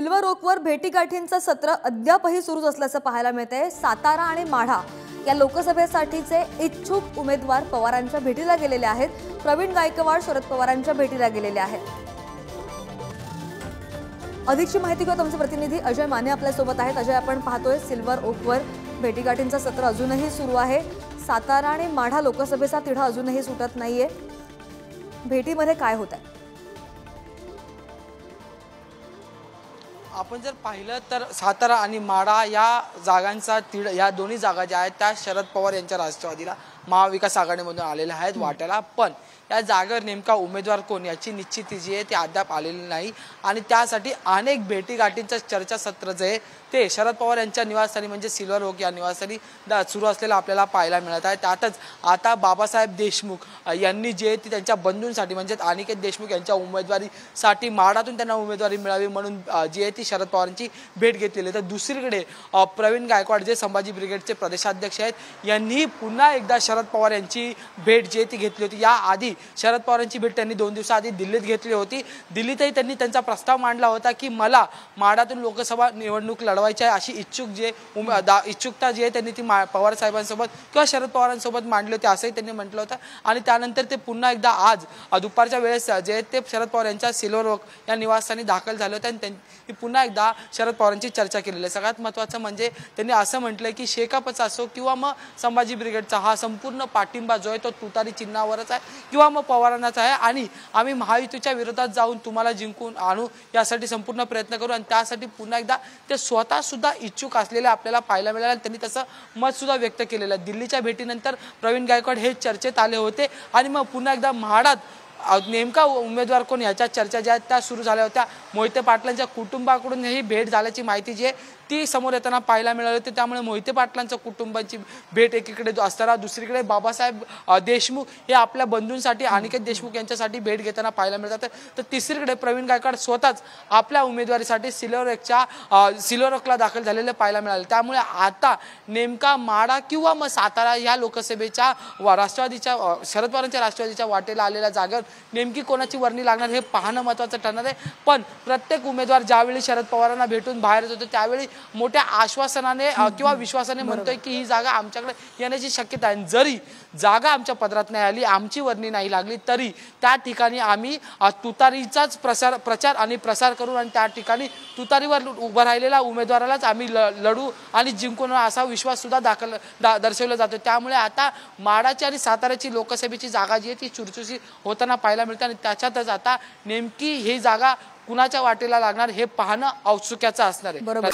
Silver ओकवर भेटीगाठींचं सत्र अद्यापही सुरूच असल्याचं पाहायला मिळतंय। सातारा आणि माढा या लोकसभेसाठीचे इच्छुक उमेदवार पवारांच्या भेटीला गेलेले आहेत। प्रवीण गायकवाड शरद पवारांच्या भेटीला गेलेले आहेत। अधिकची माहिती घेऊन आमचे प्रतिनिधी अजय माने आपल्या सोबत आहेत। अजय, आपण पाहतोय सिल्वर ओकवर भेटीगाठींचं सत्र अजूनही सुरू आहे। सातारा आणि माढा लोकसभेचा तिढा अजूनही सुटत नाहीये। भेटीमध्ये काय होत आहे? आपण जर पाहिलं तर सातारा आणि माढा या जागांचा या दोन्ही जागा ज्या आहेत त्या शरद पवार यांच्या राष्ट्रवादीला महाविकास आघाडीमधून आलेल्या आहेत वाट्याला। पण या जागेवर नेमका उमेदवार कोण याची निश्चिती जी आहे ती अद्याप आलेली नाही आणि त्यासाठी अनेक भेटीगाठींचं चर्चासत्र जे आहे ते शरद पवार यांच्या निवासस्थानी म्हणजे सिल्वर ओक या निवासस्थानी सुरू असलेलं आपल्याला पाहायला मिळत आहे। त्यातच आता बाबासाहेब देशमुख यांनी जे ती त्यांच्या बंधूंसाठी म्हणजे अनिकेत देशमुख यांच्या उमेदवारीसाठी माढातून त्यांना उमेदवारी मिळावी म्हणून जी आहे ती शरद पवारांची भेट घेतलेली आहे। तर दुसरीकडे प्रवीण गायकवाड जे संभाजी ब्रिगेडचे प्रदेशाध्यक्ष आहेत यांनी पुन्हा एकदा शरद पवार यांची भेट जी ती घेतली होती। या आधी शरद पवारांची भेट त्यांनी 2 दिवसाआधी दिल्लीत घेतली होती। दिल्लीतही त्यांनी त्यांचा प्रस्ताव मांडला होता की मला माढातून लोकसभा निवडणूक लढवायची आहे अशी इच्छुकता जी आहे त्यांनी ती पवार साहेबांसोबत किंवा शरद पवारांसोबत मांडली होती असंही त्यांनी म्हटलं होतं। आणि त्यानंतर ते पुन्हा एकदा आज दुपारच्या वेळेस जे ते शरद पवार यांच्या सिल्वर ओक या निवासस्थानी दाखल झाले होते आणि त्यांनी पुन्हा एकदा शरद पवारांची चर्चा केलेली आहे। सगळ्यात महत्त्वाचं म्हणजे त्यांनी असं म्हटलंय की शेकापचा असो किंवा मग संभाजी ब्रिगेडचा हा संपूर्ण पाठिंबा जो आहे तो तुतारी चिन्हावरच आहे किंवा मग पवारांनाच आहे आणि आम्ही महायुतीच्या विरोधात जाऊन तुम्हाला जिंकून आणू यासाठी संपूर्ण प्रयत्न करू आणि त्यासाठी पुन्हा एकदा ते स्वतः सुद्धा इच्छुक असलेले आपल्याला पाहायला मिळाले। त्यांनी तसं मत सुद्धा व्यक्त केलेलं आहे। दिल्लीच्या भेटीनंतर प्रवीण गायकवाड हे चर्चेत आले होते आणि मग पुन्हा एकदा म्हाडात नेमका उमेदवार कोण याच्या चर्चा ज्या आहेत त्या सुरू झाल्या होत्या। मोहिते पाटलांच्या कुटुंबाकडून ही भेट झाल्याची माहिती जी आहे ती समोर येताना पाहायला मिळाली होती। त्यामुळे मोहिते पाटलांच्या कुटुंबाची भेट एकीकडे असताना दुसरीकडे बाबासाहेब देशमुख हे आपल्या बंधूंसाठी अनिकेत देशमुख यांच्यासाठी भेट घेताना पाहायला मिळतात। तर तिसरीकडे प्रवीण गायकवाड स्वतःच आपल्या उमेदवारीसाठी सिल्वर ओकला दाखल झालेले पाहायला मिळाले। त्यामुळे आता नेमका माढा किंवा मग सातारा या लोकसभेच्या राष्ट्रवादीच्या शरद पवारांच्या राष्ट्रवादीच्या वाटेला आलेल्या जागेवर नेमकी कोणाची वर्णी लागणार हे पाहणं महत्त्वाचं ठरणार आहे। पण प्रत्येक उमेदवार ज्यावेळी शरद पवारांना भेटून बाहेर येत होते त्यावेळी मोठ्या आश्वासनाने किंवा विश्वासाने म्हणतोय की ही जागा आमच्याकडे येण्याची शक्यता आहे। जरी जागा आमच्या पदरात नाही आली, आमची वर्णी नाही लागली तरी त्या ठिकाणी आम्ही तुतारीचाच प्रचार आणि प्रसार करू आणि त्या ठिकाणी तुतारीवर उभं राहिलेला उमेदवारालाच आम्ही लढू आणि जिंकून असा विश्वास सुद्धा दर्शवला जातो। त्यामुळे आता माढाची आणि साताऱ्याची लोकसभेची जागा जी आहे ती चुरचुरी होताना पाहायला मिळते आणि त्याच्यातच आता नेमकी ही जागा कुणाच्या वाटेला लागणार हे पाहणं औत्सुक्याचं असणार आहे। बरोबर।